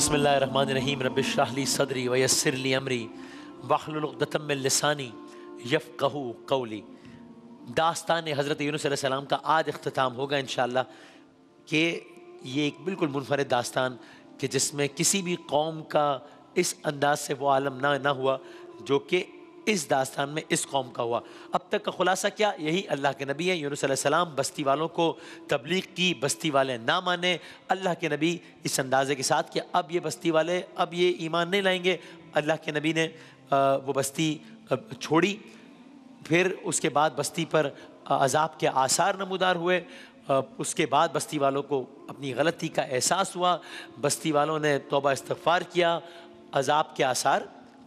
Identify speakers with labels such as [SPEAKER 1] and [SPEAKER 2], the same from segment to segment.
[SPEAKER 1] بسم اللہ الرحمن الرحیم رب اشرح لی صدری ویسر لی امری واحلل عقدۃ من لسانی یفقہوا قولی۔ داستان حضرت یونس علیہ السلام کا آج اختتام ہوگا انشاءاللہ کہ یہ ایک بالکل منفرد داستان کہ جس میں کسی بھی قوم کا اس انداز سے وہ عالم نہ ہوا جو کہ اس داستان میں اس قوم کا ہوا۔ اب تک کا خلاصہ کیا؟ یہی اللہ کے نبی ہیں یونس علیہ السلام، بستی والوں کو تبلیغ کی، بستی والے نہ مانے، اللہ کے نبی اس اندازے کے ساتھ کہ اب یہ بستی والے اب یہ ایمان نہیں لائیں گے، اللہ کے نبی نے وہ بستی چھوڑی۔ پھر اس کے بعد بستی پر عذاب کے آثار نمودار ہوئے، اس کے بعد بستی والوں کو اپنی غلطی کا احساس ہوا، بستی والوں نے توبہ استغفار کیا، عذاب کے آثار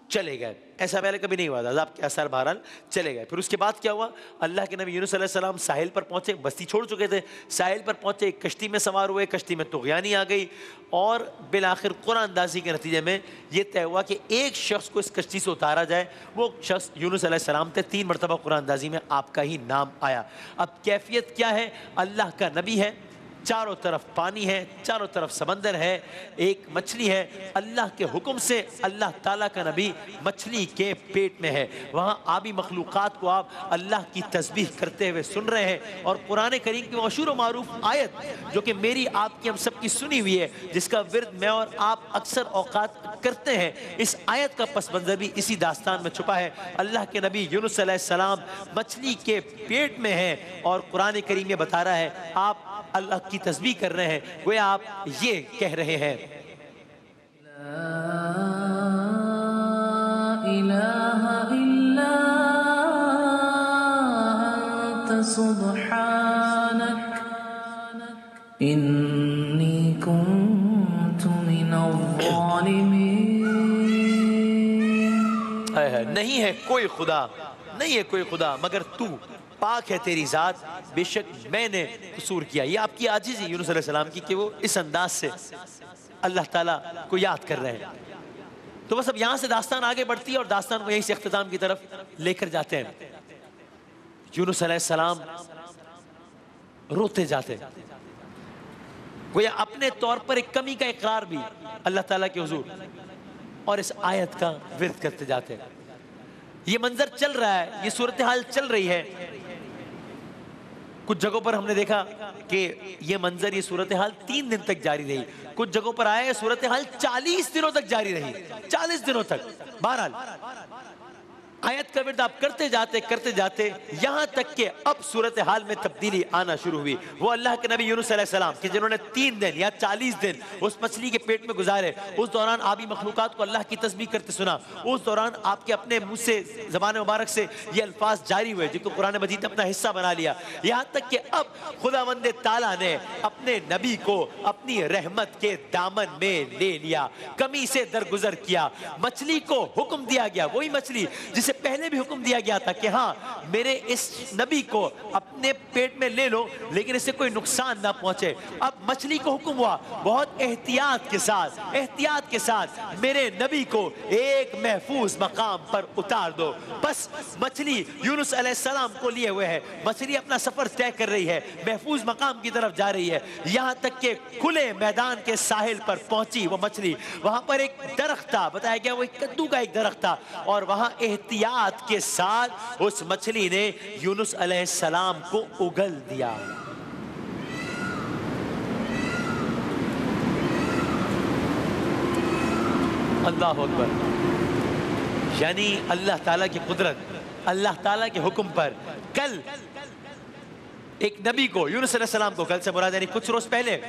[SPEAKER 1] چلے گئے۔ ایسا پہلے کبھی نہیں ہوا تھا، عذاب کے آثار بہرحال چلے گئے۔ پھر اس کے بعد کیا ہوا؟ اللہ کے نبی یونس علیہ السلام ساحل پر پہنچے، بستی چھوڑ چکے تھے، ساحل پر پہنچے، ایک کشتی میں سوار ہوئے، کشتی میں طغیانی آ گئی اور بالآخر قرآن اندازی کے نتیجے میں یہ طے ہوا کہ ایک شخص کو اس کشتی سے اتارا جائے، وہ شخص یونس علیہ السلام تھے۔ 3 مرتبہ قرآن اندازی میں آپ کا ہی نام آیا۔ اب کیفیت کیا ہے؟ اللہ کا نبی ہے، چاروں طرف پانی ہے، چاروں طرف سمندر ہے، ایک مچھلی ہے، اللہ کے حکم سے اللہ تعالیٰ کا نبی مچھلی کے پیٹ میں ہے، وہاں آبی مخلوقات کو آپ اللہ کی تسبیح کرتے ہوئے سن رہے ہیں۔ اور قرآن کریم کی مشہور و معروف آیت جو کہ میری آپ کی ہم سب کی سنی ہوئی ہے، جس کا ورد میں اور آپ اکثر اوقات کرتے ہیں، اس آیت کا پس منظر بھی اسی داستان میں چھپا ہے۔ اللہ کے نبی یونس علیہ السلام مچھلی کے پیٹ میں ہیں اور قرآن کریم یہ بتا رہا ہے آپ اللہ کی تسبیح کر رہے ہیں، گویا آپ یہ کہہ رہے ہیں
[SPEAKER 2] لا الہ الا انت سبحانک انی کنت من الظالمین۔
[SPEAKER 1] نہیں ہے کوئی خدا، نہیں ہے کوئی خدا مگر تو، پاک ہے تیری ذات، بے شک میں نے قصور کیا۔ یہ آپ کی عاجزی یونس علیہ السلام کی کہ وہ اس انداز سے اللہ تعالیٰ کو یاد کر رہے ہیں۔ تو بس اب یہاں سے داستان آگے بڑھتی ہے اور داستان کو یہیں سے اختتام کی طرف لے کر جاتے ہیں۔ یونس علیہ السلام روتے جاتے، گویا اپنے طور پر ایک کمی کا اقرار بھی اللہ تعالیٰ کے حضور اور اس آیت کا ورد کرتے جاتے ہیں۔ یہ منظر چل رہا ہے، یہ صورتحال چل رہی ہے۔ کچھ جگہوں پر ہم نے دیکھا کہ یہ منظر، یہ صورتحال 3 دن تک جاری رہی، کچھ جگہوں پر آئے صورتحال 40 دنوں تک جاری رہی، 40 دنوں تک۔ بہرحال آیت کا ورد آپ کرتے جاتے یہاں تک کہ اب صورتحال میں تبدیلی آنا شروع ہوئی۔ وہ اللہ کے نبی یونس علیہ السلام کہ جنہوں نے 3 دن یا 40 دن اس مچھلی کے پیٹ میں گزارے، اس دوران آبی مخلوقات کو اللہ کی تسبیح کرتے سنا، اس دوران آپ کے اپنے منہ سے، زبان مبارک سے یہ الفاظ جاری ہوئے جن کو قرآن مجید نے اپنا حصہ بنا لیا، یہاں تک کہ اب خداوند تعالیٰ نے اپنے نبی کو اپنی رحمت کے دامن میں لے لیا، کمی سے درگزر کیا، مچھلی کو حکم دیا گیا، وہی مچھلی جسے پہلے بھی حکم دیا گیا تھا کہ ہاں میرے اس نبی کو اپنے پیٹ میں لے لو لیکن اس سے کوئی نقصان نہ پہنچے۔ اب مچھلی کو حکم ہوا بہت احتیاط کے ساتھ میرے نبی کو ایک محفوظ مقام پر اتار دو۔ بس مچھلی یونس علیہ السلام کو لیے ہوئے ہے، مچھلی اپنا سفر طے کر رہی ہے، محفوظ مقام کی طرف جا رہی ہے، یہاں تک کہ کھلے میدان کے ساحل پر پہنچی وہ مچھلی۔ وہاں پر ایک درخت تھا، بتایا گیا وہ ایک کدو کا ایک درخت تھا، اور وہاں احتیاط کے ساتھ اس مچھلی نے یونس علیہ السلام کو اگل دیا۔ اللہ اکبر! یعنی اللہ تعالیٰ کی قدرت، اللہ تعالیٰ کے حکم پر کل ایک نبی کو، یونس علیہ السلام کو، کل سے مراد یعنی کچھ روز پہلے،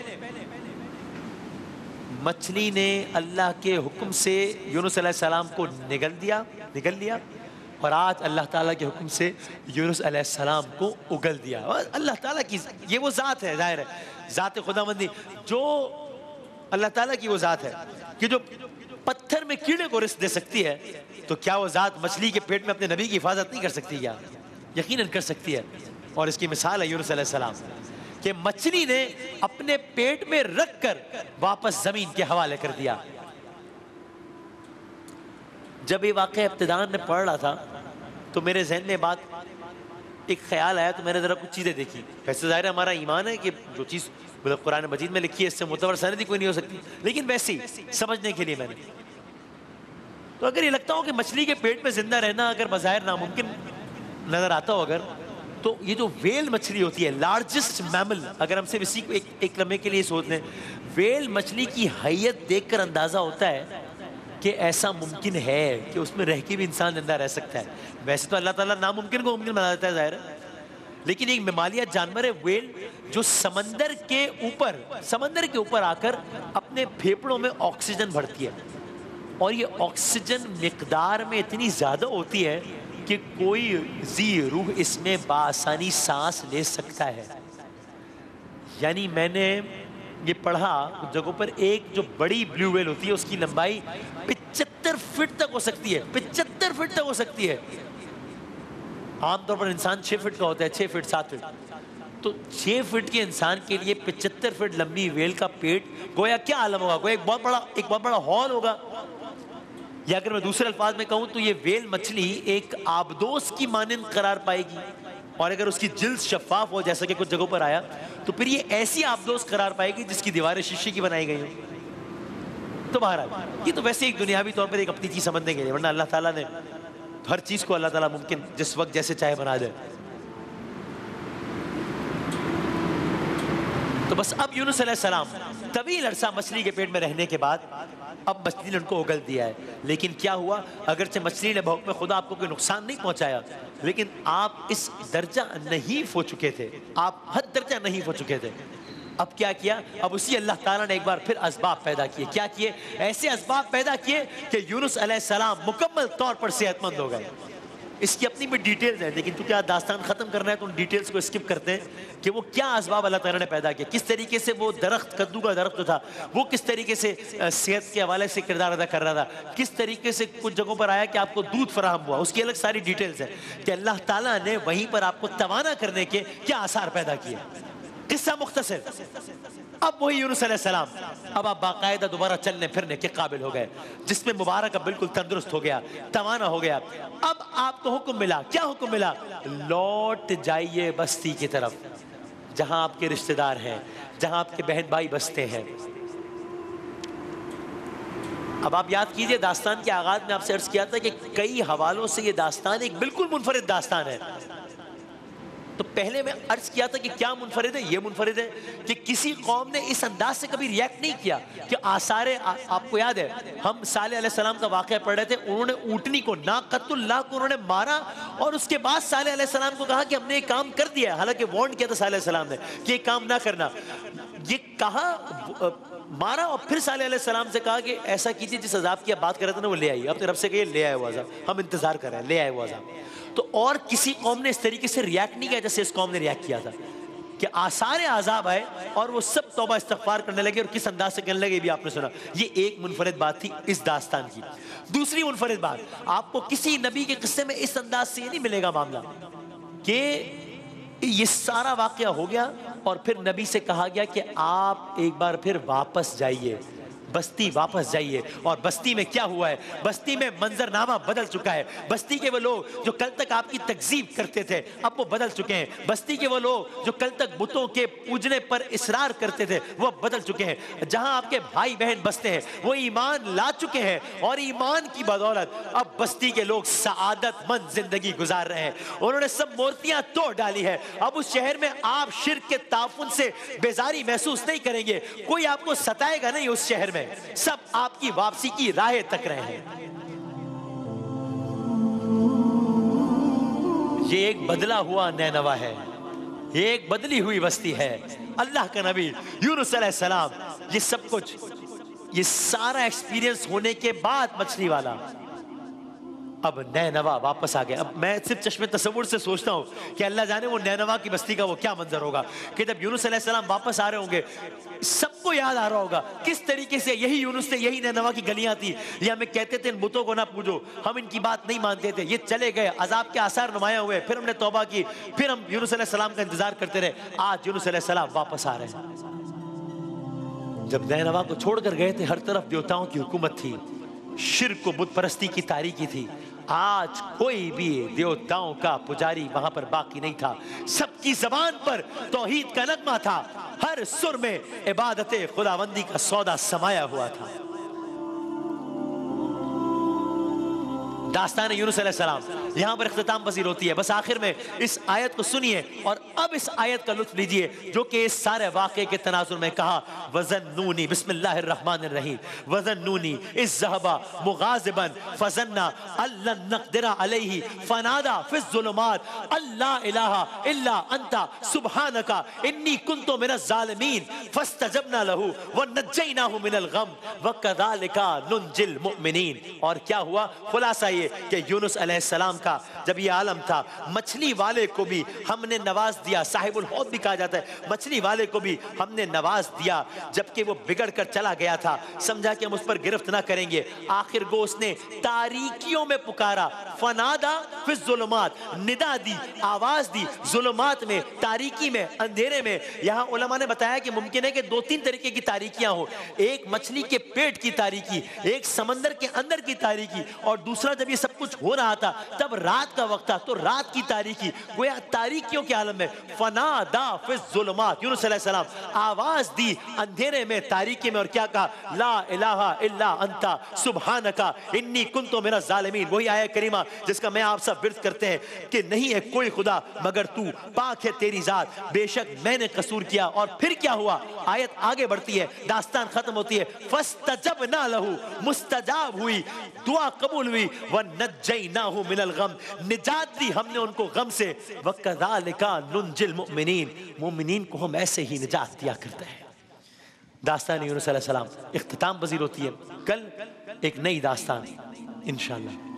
[SPEAKER 1] مچھلی نے اللہ کے حکم سے یونس علیہ السلام کو نگل لیا، اور آج اللہ تعالیٰ کے حکم سے یونس علیہ السلام کو اگل دیا۔ اللہ تعالیٰ کی یہ وہ ذات ہے، ظاہر ہے ذات خداوندی، جو اللہ تعالیٰ کی وہ ذات ہے کہ جو پتھر میں کیڑے کو رزق دے سکتی ہے، تو کیا وہ ذات مچھلی کے پیٹ میں اپنے نبی کی حفاظت نہیں کر سکتی؟ کیا یقیناً کر سکتی ہے۔ اور اس کی مثال ہے یونس علیہ السلام کہ مچھلی نے اپنے پیٹ میں رکھ کر واپس زمین کے حوالے کر دیا۔ جب یہ واقعہ ابتداءً میں پڑھ رہا تھا تو میرے ذہن میں بات ایک خیال آیا تو میں نے ذرا کچھ چیزیں دیکھی. ویسے ظاہر ہے ہمارا ایمان ہے کہ جو چیز مطلب قرآن مجید میں لکھی ہے اس سے معتبر سندی کوئی نہیں ہو سکتی, لیکن ویسے ہی سمجھنے کے لیے میں نے, تو اگر یہ لگتا ہو کہ مچھلی کے پیٹ میں زندہ رہنا اگر بظاہر ناممکن نظر آتا ہو اگر, تو یہ جو ویل مچھلی ہوتی ہے, لارجسٹ میمل, اگر ہم صرف اسی کو ایک لمحے کے لیے سوچ لیں, ویل مچھلی کی حیت دیکھ کر اندازہ ہوتا ہے کہ ایسا ممکن ہے کہ اس میں رہ کے بھی انسان زندہ رہ سکتا ہے. ویسے تو اللہ تعالیٰ ناممکن کو ممکن بنا دیتا ہے ظاہر ہے, لیکن ایک ممالیہ جانور ہے ویل جو سمندر کے اوپر آ کر اپنے پھیپڑوں میں آکسیجن بھرتی ہے, اور یہ آکسیجن مقدار میں اتنی زیادہ ہوتی ہے کہ کوئی ذی روح اس میں بآسانی سانس لے سکتا ہے. یعنی میں نے یہ پڑھا کچھ جگہوں پر, ایک جو بڑی بلیو ویل ہوتی ہے اس کی لمبائی 75 فٹ تک ہو سکتی ہے, 75 فٹ تک ہو سکتی ہے. عام طور پر انسان 6 فٹ کا ہوتا ہے, 6 فٹ 7 فٹ, تو 6 فٹ کے انسان کے لیے 75 فٹ لمبی ویل کا پیٹ گویا کیا عالم ہوگا, گویا ایک بہت بڑا ہال ہوگا. یا اگر میں دوسرے الفاظ میں کہوں تو یہ ویل مچھلی ایک آبدوز کی مانند قرار پائے گی, اور اگر اس کی جلد شفاف ہو جیسا کہ کچھ جگہوں پر آیا تو پھر یہ ایسی آبدوز قرار پائے گی جس کی دیواریں شیشے کی بنائی گئی ہوں. تو بہرحال یہ تو ویسے ایک دنیاوی طور پر ایک اپنی چیز سمجھنے کے لیے, ورنہ اللہ تعالیٰ نے ہر چیز کو اللہ تعالیٰ ممکن جس وقت جیسے چاہے بنا دے. تو بس اب یونس علیہ السلام طویل عرصہ مچھلی کے پیٹ میں رہنے کے بعد اب مچھلی نے ان کو اگل دیا ہے. لیکن کیا ہوا, اگرچہ مچھلی نے بحکم خدا آپ کو کوئی نقصان نہیں پہنچایا, لیکن آپ اس درجہ نحیف ہو چکے تھے, آپ حد درجہ نحیف ہو چکے تھے. اب کیا کیا, اب اسی اللہ تعالیٰ نے ایک بار پھر اسباب پیدا کیے. کیا کیے, ایسے اسباب پیدا کیے کہ یونس علیہ السلام مکمل طور پر صحت مند ہو گئے. اس کی اپنی بھی ڈیٹیلز ہیں, لیکن کیونکہ آج داستان ختم کرنا ہے تو ان ڈیٹیلز کو اسکپ کرتے ہیں کہ وہ کیا اسباب اللہ تعالیٰ نے پیدا کیا, کس طریقے سے وہ درخت, کدو کا درخت جو تھا وہ کس طریقے سے صحت کے حوالے سے کردار ادا کر رہا تھا, کس طریقے سے کچھ جگہوں پر آیا کہ آپ کو دودھ فراہم ہوا, اس کی الگ ساری ڈیٹیلز ہیں کہ اللہ تعالیٰ نے وہیں پر آپ کو توانا کرنے کے کیا آثار پیدا کیے. قصہ مختصر. اب وہی یونس علیہ السلام, اب آپ باقاعدہ دوبارہ چلنے پھرنے کے قابل ہو گئے, جس میں مبارک اب بالکل تندرست ہو گیا, توانا ہو گیا. اب آپ کو حکم ملا, کیا حکم ملا, لوٹ جائیے بستی کی طرف جہاں آپ کے رشتہ دار ہیں, جہاں آپ کے بہن بھائی بستے ہیں. اب آپ یاد کیجئے داستان کے آغاز میں آپ سے عرض کیا تھا کہ کئی حوالوں سے یہ داستان ایک بالکل منفرد داستان ہے. تو پہلے میں عرض کیا تھا کہ کیا منفرد ہے, یہ منفرد ہے کہ کسی قوم نے اس انداز سے کبھی ریاکٹ نہیں کیا کہ آثار, آپ کو یاد ہے ہم صالح علیہ السلام کا واقعہ پڑھ رہے تھے, انہوں نے اونٹنی کو, ناقۃ اللہ کو انہوں نے مارا, اور اس کے بعد صالح علیہ السلام کو کہا کہ ہم نے یہ کام کر دیا, حالانکہ وارن کیا تھا صالح علیہ السلام نے کہ یہ کام نہ کرنا. یہ کہا, مارا, اور پھر صالح علیہ السلام سے کہا کہ ایسا کیجیے جس عذاب کی آپ بات کر رہے تھے نا وہ لے آئیے, اپنے رب سے کہیے لے آئے وہ عذاب, ہم انتظار کر رہے ہیں, لے آئے وہ عذاب. تو اور کسی قوم نے اس طریقے سے ریاکٹ نہیں کیا جیسے اس قوم نے ریاکٹ کیا تھا کہ آثار عذاب آئے اور وہ سب توبہ استغفار کرنے لگے, اور کس انداز سے کرنے لگے بھی آپ نے سنا. یہ ایک منفرد بات تھی اس داستان کی. دوسری منفرد بات, آپ کو کسی نبی کے قصے میں اس انداز سے یہ نہیں ملے گا معاملہ کہ یہ سارا واقعہ ہو گیا اور پھر نبی سے کہا گیا کہ آپ ایک بار پھر واپس جائیے, بستی واپس جائیے. اور بستی میں کیا ہوا ہے, بستی میں منظرنامہ بدل چکا ہے. بستی کے وہ لوگ جو کل تک آپ کی تکذیب کرتے تھے اب وہ بدل چکے ہیں. بستی کے وہ لوگ جو کل تک بتوں کے پوجنے پر اصرار کرتے تھے وہ بدل چکے ہیں. جہاں آپ کے بھائی بہن بستے ہیں وہ ایمان لا چکے ہیں, اور ایمان کی بدولت اب بستی کے لوگ سعادت مند زندگی گزار رہے ہیں. انہوں نے سب مورتیاں توڑ ڈالی ہے. اب اس شہر میں آپ شرک کے تعفن سے بیزاری محسوس نہیں کریں گے, کوئی آپ کو ستائے گا نہیں. اس شہر میں سب آپ کی واپسی کی راہیں تک رہے ہیں. یہ ایک بدلا ہوا نینوا ہے, یہ ایک بدلی ہوئی بستی ہے. اللہ کا نبی یونس علیہ السلام, یہ سب کچھ, یہ سارا ایکسپیرینس ہونے کے بعد مچھلی والا اب نینوا واپس آ گیا. اب میں صرف چشم تصور سے سوچتا ہوں کہ اللہ جانے وہ نینوا کی بستی کا وہ کیا منظر ہوگا کہ جب یونس علیہ السلام واپس آ رہے ہوں گے, سب کو یاد آ رہا ہوگا کس طریقے سے یہی یونس تھے, یہی نینوا کی گلیاں تھی. یہ ہمیں کہتے تھے ان بتوں کو نہ پوجو, ہم ان کی بات نہیں مانتے تھے, یہ چلے گئے, عذاب کے آثار نمایاں ہوئے, پھر ہم نے توبہ کی, پھر ہم یونس علیہ السلام کا انتظار کرتے رہے. آج یونس علیہ السلام واپس آ رہے ہیں. جب نینوا کو چھوڑ کر گئے تھے ہر طرف دیوتاؤں کی حکومت تھی, شرک و بت پرستی کی تاریکی تھی. آج کوئی بھی دیوتاؤں کا پجاری وہاں پر باقی نہیں تھا، سب کی زبان پر توحید کا نغمہ تھا، ہر سر میں عبادت خداوندی کا سودا سمایا ہوا تھا۔ داستان یونس علیہ السلام یہاں پر اختتام پذیر ہوتی ہے، بس آخر میں اس آیت کو سنیے اور اب اس آیت کا لطف لیجئے جو کہ اس سارے واقعے کے تناظر میں کہا وَظَنُّونِي بسم اللہ الرحمن الرحیم وَظَنُّونِي إِذْ ذَهَبَ مُغَاضِبًا فَظَنَّ أَن لَّن نَّقْدِرَ عَلَيْهِ فَنَادَىٰ فِي الظُّلُمَاتِ أَن لَّا إِلَٰهَ إِلَّا أَنتَ سُبْحَانَكَ إِنِّي كُنتُ مِنَ الظَّالِمِينَ فَاسْتَجَبْنَا لَهُ وَنَجَّيْنَاهُ مِنَ الْغَمِّ وَكَذَٰلِكَ نُنجِي الْمُؤْمِنِينَ۔ اور کیا ہوا؟ خلاصہ کہ یونس علیہ السلام کا جب یہ عالم تھا، مچھلی والے کو بھی ہم نے نواز دیا، صاحب الحوت بھی کہا جاتا ہے، مچھلی والے کو بھی ہم نے نواز دیا، جبکہ وہ بگڑ کر چلا گیا تھا، سمجھا کہ ہم اس پر گرفت نہ کریں گے، آخر کو اس نے تاریکیوں میں پکارا، فنادا فی الظلمات، ندا دی، آواز دی، ظلمات میں، تاریکی میں، اندھیرے میں۔ یہاں علماء نے بتایا کہ ممکن ہے کہ 2-3 طریقے کی تاریکیاں ہوں، ایک مچھلی کے پیٹ کی تاریکی، ایک سمندر کے اندر کی تاریکی، اور دوسرا جب یہ سب کچھ ہو رہا تھا تب رات کا وقت تھا تو رات کی تاریکی، گویا تاریکیوں کے عالم میں۔ فنادا فی الظلمات، یونس علیہ السلام آواز دی اندھیرے میں، تاریکی میں، اور کیا کہا؟ لا الہ الا انت سبحانک انی کنت من الظالمین۔ وہی آیہ کریمہ جس کا میں آپ سب ورد کرتے ہیں کہ نہیں ہے کوئی خدا مگر تو، پاک ہے تیری ذات، بے شک میں نے قصور کیا۔ اور پھر کیا ہوا؟ آیت آگے بڑھتی ہے، داستان ختم ہوتی ہے، فاستجبنا لہ، مستجاب ہوئی، دعا قبول ہوئی، وَنَجَّيْنَاهُ مِنَ الْغَمِّ، نجات دی ہم نے ان کو غم سے، وَكَذَٰلِكَ نُنجِي الْمُؤْمِنِينَ، مومنین کو ہم ایسے ہی نجات دیا کرتے ہیں۔ داستان یونس علیہ السلام اختتام پذیر ہوتی ہے، کل ایک نئی داستان انشاءاللہ۔